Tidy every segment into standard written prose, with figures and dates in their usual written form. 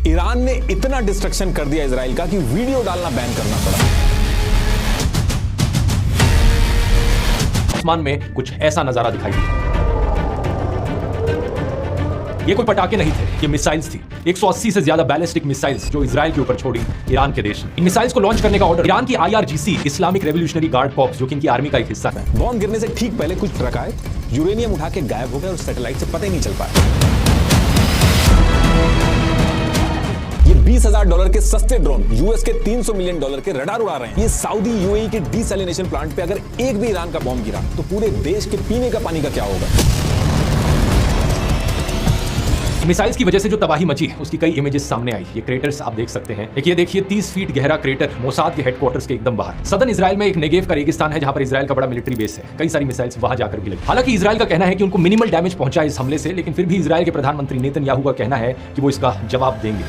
Iran ने इतना destruction कर दिया इजराइल का कि वीडियो डालना बैन करना पड़ा। आसमान में कुछ ऐसा नजारा दिखाई दिया। ये कोई पटाखे नहीं थे, ये मिसाइल्स थी। 180 से ज्यादा बैलिस्टिक मिसाइल्स जो इजराइल के ऊपर छोड़ी ईरान के देश ने। इन मिसाइल्स को लॉन्च करने का ऑर्डर ईरान की IRGC, Islamic revolutionary guard corps, जो कि इनकी आर्मी का एक हिस्सा है। बॉम्ब गिरने से ठीक पहले कुछ ट्रक आए, यूरेनियम उठा के गायब हो गए और सैटेलाइट से पता ही नहीं चल पाया। ये $20,000 के सस्ते ड्रोन यूएस के $300 मिलियन के रडार उड़ा रहे हैं। ये सऊदी UAE के डीसैलिनेशन प्लांट पे अगर एक भी ईरान का बॉम्ब गिरा तो पूरे देश के पीने का पानी का क्या होगा। मिसाइल्स की वजह से जो तबाही मची उसकी कई इमेजेस सामने आई। ये क्रेटर्स आप देख सकते हैं। एक ये देखिए 30 फीट गहरा क्रेटर मोसाद के हेडक्वार्टर्स के एकदम बाहर। सदर्न इजराइल में एक नेगेव का रेगिस्तान है जहां पर इजराइल का बड़ा मिलिट्री बेस है। कई सारी मिसाइल्स वहां जाकर भी लगी। हालांकि इजराइल का कहना है कि उनको मिनिमल डैमेज पहुंचा इस हमले से, लेकिन फिर भी इजराइल के प्रधानमंत्री नेतन्याहू का कहना है कि वो इसका जवाब देंगे।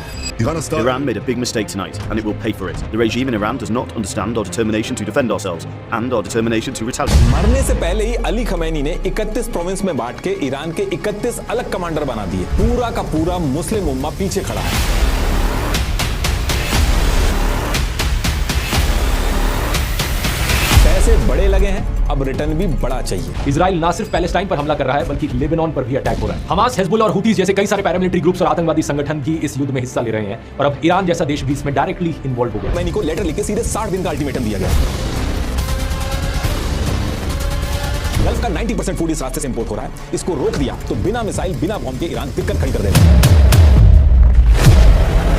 Iran made a big mistake tonight, and it will pay for it. The regime in Iran does not understand our determination to defend ourselves and our determination to retaliate. मरने से पहले ही अली खमैनी ने 31 प्रोविंस में बांट के ईरान के 31 अलग commander बना दिए। पूरा का पूरा मुस्लिम उम्मा पीछे खड़ा है। पैसे बड़े लगे हैं, अब रिटर्न भी बड़ा चाहिए। इजराइल ना सिर्फ पैलेस्टाइन पर हमला कर रहा है बल्कि लेबनान पर भी अटैक हो रहा है। हमास, हिजबुल्लाह और हुतीज जैसे कई सारे पैरामिलिट्री ग्रुप्स और आतंकवादी संगठन भी इस युद्ध में हिस्सा ले रहे हैं और अब ईरान जैसा देश भी इसमें डायरेक्टली इन्वॉल्व हो गया। खमैनी को लेटर लिख के सीधे 60 दिन का अल्टीमेटम दिया गया। गल्फ का 90% फूड इस रास्ते से इंपोर्ट हो रहा है। इसको रोक दिया तो बिना मिसाइल बिना बॉम्ब के ईरान दिक्कत खड़ी कर देगा।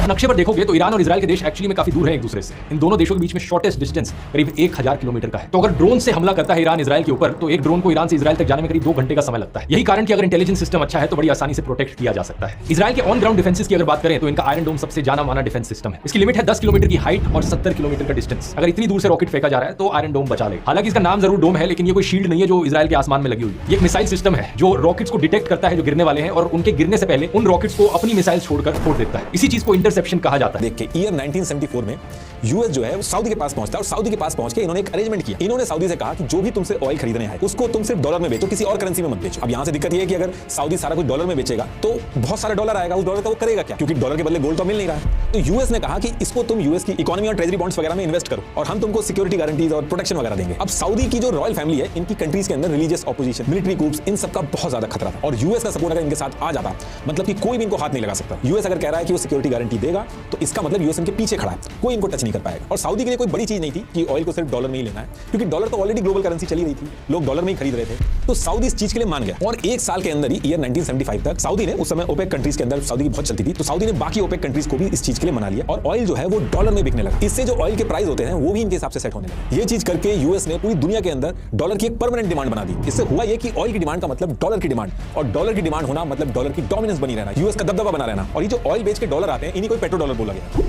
नक्शे पर देखोगे तो ईरान और इजराइल के देश एक्चुअली में काफी दूर हैं एक दूसरे से। इन दोनों देशों के बीच में शॉर्टेस्ट डिस्टेंस करीब 1000 किलोमीटर का है। तो अगर ड्रोन से हमला करता है ईरान इजराइल के ऊपर तो एक ड्रोन को ईरान से इजराइल तक जाने में करीब 2 घंटे का समय लगता है। यही कारण कि अगर इंटेलिजेंस सिस्टम अच्छा है तो बड़ी आसानी से प्रोटेक्ट किया जा सकता है। इजराइल के ऑन ग्राउंड डिफेंसेस की अगर बात करें तो इनका आयरन डोम सबसे जाना माना डिफेंस सिस्टम है। इसकी लिमिट है 10 किलोमीटर की हाइट और 70 किलोमीटर का डिस्टेंस। अगर इतनी दूर से रॉकेट फेंका जा रहा है तो आयरन डोम बचा लेगा। हालांकि इसका नाम जरूर डोम है, लेकिन ये कोई शील्ड नहीं है जो इजराइल के आसमान में लगी हुई है। ये एक मिसाइल सिस्टम है जो रॉकेट्स को डिटेक्ट करता है जो गिरने वाले हैं और उनके गिरने से पहले उन रॉकेट्स को अपनी मिसाइल छोड़कर फोड़ देता है। इसी चीज को इंटरसेप्शन कहा जाता है। ईयर 1974 में यूएस जो है सऊदी के पास पहुंचता है और सऊदी के पास पहुंच के इन्होंने एक अरेंजमेंट किया। इन्होंने सऊदी से कहा कि जो भी तुमसे ऑयल खरीदने आए उसको तुम सिर्फ डॉलर में बेचो, किसी और करेंसी में मत बेचो। अब यहां से दिक्कत ये है कि अगर सऊदी सारा कुछ डॉलर में बेचेगा तो बहुत सारा डॉलर आएगा, उस डॉलर का वो करेगा क्या, क्योंकि डॉलर के बदले गोल्ड तो मिल नहीं रहा है। तो यूएस ने कहा कि इसको तुम यूएस की इकोनॉमी और ट्रेजरी बॉन्ड्स वगैरह में इन्वेस्ट करो और हम तुमको सिक्योरिटी गारंटीज और प्रोटेक्शन वगैरह देंगे। अब सऊदी की जो रॉयल फैमिली है, इनकी कंट्रीज के अंदर रिलीजियस ऑपोजिशन, मिलिट्री कूप्स, इन सब का बहुत ज्यादा खतरा था और यूएस का सपोर्ट अगर इनके साथ आ जाता मतलब कि कोई भी इनको हाथ नहीं लगा सकता। यूएस अगर कह रहा है कि वो सिक्योरिटी गारंटी देगा तो इसका मतलब यूएस इनके पीछे खड़ा है, कोई इनको टच नहीं कर पाएगा। और सऊदी के लिए कोई बड़ी चीज नहीं थी कि ऑयल को सिर्फ डॉलर में ही लेना है, क्योंकि डॉलर तो ऑलरेडी ग्लोबल करेंसी चली रही थी, लोग डॉलर में ही खरीद रहे थे। तो सऊदी इस चीज के लिए मान गया और एक साल के अंदर ही ईयर 1975 तक सऊदी ने, उस समय ओपेक कंट्रीज के अंदर सऊदी की बहुत चलती थी, तो सऊदी ने बाकी ओपेक कंट्रीज को भी इस चीज के लिए मना लिया और ऑयल जो है वो डॉलर में बिकने लगा। इससे जो ऑयल के प्राइस होते हैं वो भी इनके हिसाब से सेट होने लगे। ये चीज करके यूएस ने पूरी दुनिया के अंदर डॉलर की एक परमानेंट डिमांड बना दी। इससे हुआ ये कि ऑयल की डिमांड का मतलब डॉलर की डिमांड और डॉलर की डिमांड होना मतलब डॉलर की डोमिनेंस बनी रहना, यूएस का दबदबा बना रहना। और ये जो ऑयल बेच के डॉलर आते हैं इन्हीं को पेट्रो डॉलर बोला गया।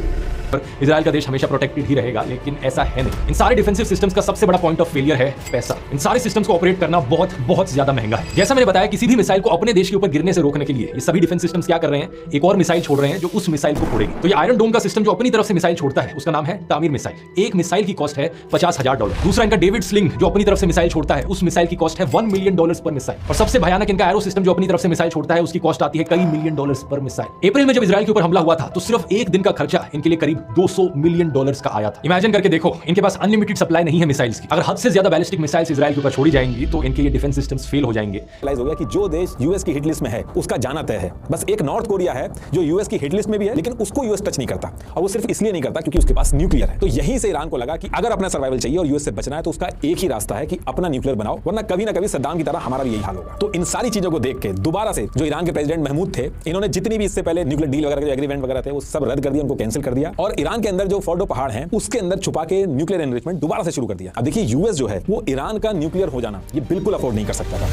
इजराइल का देश हमेशा प्रोटेक्टेड ही रहेगा, लेकिन ऐसा है नहीं। इन सारे डिफेंसिव सिस्टम्स का सबसे बड़ा पॉइंट ऑफ फेलियर है पैसा। इन सारे सिस्टम्स को ऑपरेट करना बहुत बहुत ज्यादा महंगा है। जैसा मैंने बताया, किसी भी मिसाइल को अपने देश के ऊपर गिरने से रोकने के लिए ये सभी डिफेंस सिस्टम्स क्या कर रहे हैं, एक और मिसाइल छोड़ रहे हैं जो उस मिसाइल को फोड़ेगी। तो ये आयरन डोम का सिस्टम जो अपनी तरफ से मिसाइल छोड़ता है उसका नाम है तामीर मिसाइल। एक मिसाइल की कॉस्ट है $50,000। दूसरा इनका डेविड स्लिंग जो अपनी तरफ से मिसाइल छोड़ता है, उस मिसाइल की कॉस्ट है $1 मिलियन पर मिसाइल। और सबसे भयानक इनका एरो सिस्टम जो अपनी तरफ से मिसाइल छोड़ता है, उसकी कॉस्ट आती है कई $मिलियन पर मिसाइल। अप्रैल में जब इजराइल के ऊपर हमला हुआ था तो सिर्फ एक दिन का खर्चा इनके लिए करीब $200 मिलियन का आया था। इमेजिन करके देखो, इनके पास अनलिमिटेड सप्लाई नहीं है मिसाइल्स की। अगर हद से ज्यादा बैलिस्टिक मिसाइल्स इजराइल के ऊपर छोड़ी जाएंगी तो इनके ये डिफेंस सिस्टम्स फेल हो जाएंगे। रियलाइज हो गया कि जो देश यूएस की हिट लिस्ट में है उसका जाना तय है। बस एक नॉर्थ कोरिया है जो यूएस की हिट लिस्ट में भी है, लेकिन उसको यूएस टच नहीं करता और वो सिर्फ इसलिए नहीं करता क्योंकि उसके पास न्यूक्लियर है। तो यहीं से ईरान को लगा कि अगर अपना सर्वाइवल चाहिए और यूएस से बचना है तो उसका एक ही रास्ता है कि अपना न्यूक्लियर बनाओ, वरना कभी ना कभी सद्दाम की तरह हमारा भी यही हाल होगा। तो इन सारी चीजों को देख के दोबारा से जो ईरान के प्रेसिडेंट महमूद थे, इन्होंने जितनी भी इससे पहले न्यूक्लियर डील वगैरह के एग्रीमेंट वगैरह थे वो सब रद्द कर दिया, उनको कैंसिल कर दिया और ईरान के अंदर जो फोर्डो पहाड़ है उसके अंदर छुपा के न्यूक्लियर एनरिचमेंट दोबारा से शुरू कर दिया। अब देखिए, यूएस जो है वो ईरान का न्यूक्लियर हो जाना ये बिल्कुल अफोर्ड नहीं कर सकता था,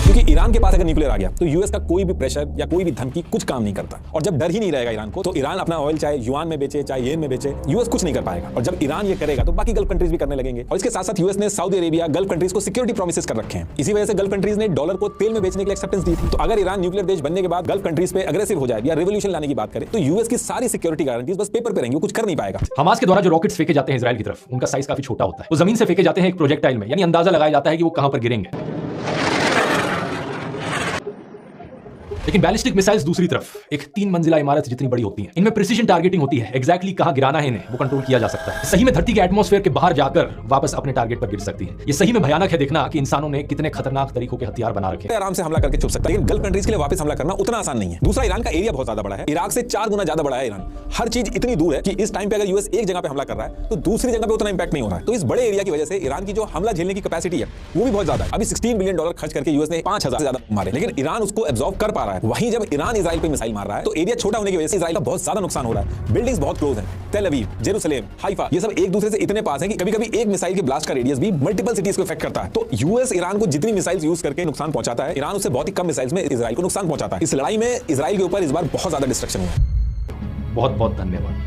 क्योंकि ईरान के पास अगर न्यूक्लियर आ गया तो यूएस का कोई भी प्रेशर या कोई भी धमकी कुछ काम नहीं करता। और जब डर ही नहीं रहेगा ईरान को तो ईरान अपना ऑयल चाहे युआन में बेचे चाहे येन में बेचे, यूएस कुछ नहीं कर पाएगा। और जब ईरान ये करेगा तो बाकी गल्फ कंट्रीज भी करने लगेंगे। और इसके साथ साथ यूएस ने सऊदी अरेबिया, गल्फ कंट्रीज को सिक्योरिटी प्रॉमिसेस कर रखे हैं। इसी वजह से गल्फ कंट्रीज ने डॉलर को तेल में बेचने के लिए एक्सेप्टेंस दी थी। तो अगर ईरान न्यूक्लियर देश बनने के बाद गल्फ कंट्रीज पे अग्रेसिव हो जाए या रिवोल्यूशन लाने की बात करे तो यूएस की सारी सिक्योरिटी गारंटीज बस पेपर पे रहेंगी, वो कुछ कर नहीं पाएगा। हमास के द्वारा जो रॉकेट्स फेंके जाते हैं इजराइल की तरफ, उनका साइज काफी छोटा होता है। वो जमीन से फेंके जाते हैं एक प्रोजेक्टाइल में, यानी अंदाजा लगाया जाता है कि वो कहां पर गिरेंगे। लेकिन बैलिस्टिक मिसाइल्स दूसरी तरफ एक 3 मंजिला इमारत जितनी बड़ी होती हैं। इनमें प्रिसीजन टारगेटिंग होती है, एग्जैक्टली कहां गिराना है इन्हें वो कंट्रोल किया जा सकता है। सही में धरती के एटमॉस्फेयर के बाहर जाकर वापस अपने टारगेट पर गिर सकती है। ये सही में भयानक है देखना कि इंसानों ने कितने खतरनाक तरीकों के हथियार बना रखे हैं। आराम से हमला करके छुप सकता है, लेकिन गल्फ कंट्रीज के लिए वापस हमला करना उतना आसान नहीं है। दूसरा, ईरान का एरिया बहुत ज्यादा बड़ा है, इराक से 4 गुना ज्यादा बड़ा है ईरान। हर चीज इतनी दूर है कि इस टाइम पे अगर यूएस एक जगह पे हमला कर रहा है तो दूसरी जगह पे उतना इंपैक्ट नहीं हो रहा है। तो इस बड़े एरिया की वजह से ईरान की जो हमला झेलने की कैपेसिटी है वो भी बहुत ज्यादा है। अभी $16 बिलियन खर्च करके यूएस ने 5000 से ज्यादा मारे, लेकिन ईरान उसको एब्जॉर्ब कर पा रहा है। वहीं जब ईरान इजराइल पे मिसाइल मार रहा है तो एरिया छोटा होने की वजह से इजराइल का बहुत ज्यादा नुकसान हो रहा है। बिल्डिंग्स बहुत क्लोज हैं, तेल अवीव, जेरूसलेम, हाइफा, ये सब एक दूसरे से इतने पास हैं कि कभी-कभी एक मिसाइल के ब्लास्ट का रेडियस भी मल्टीपल सिटीज को इफेक्ट करता है। तो यूएस ईरान को जितनी मिसाइल्स यूज करके नुकसान पहुंचाता है, ईरान उससे बहुत ही कम मिसाइल्स में इजराइल को नुकसान पहुंचाता है। इस लड़ाई में इजराइल के ऊपर इस बार बहुत ज्यादा डिस्ट्रक्शन हुआ है। बहुत बहुत धन्यवाद।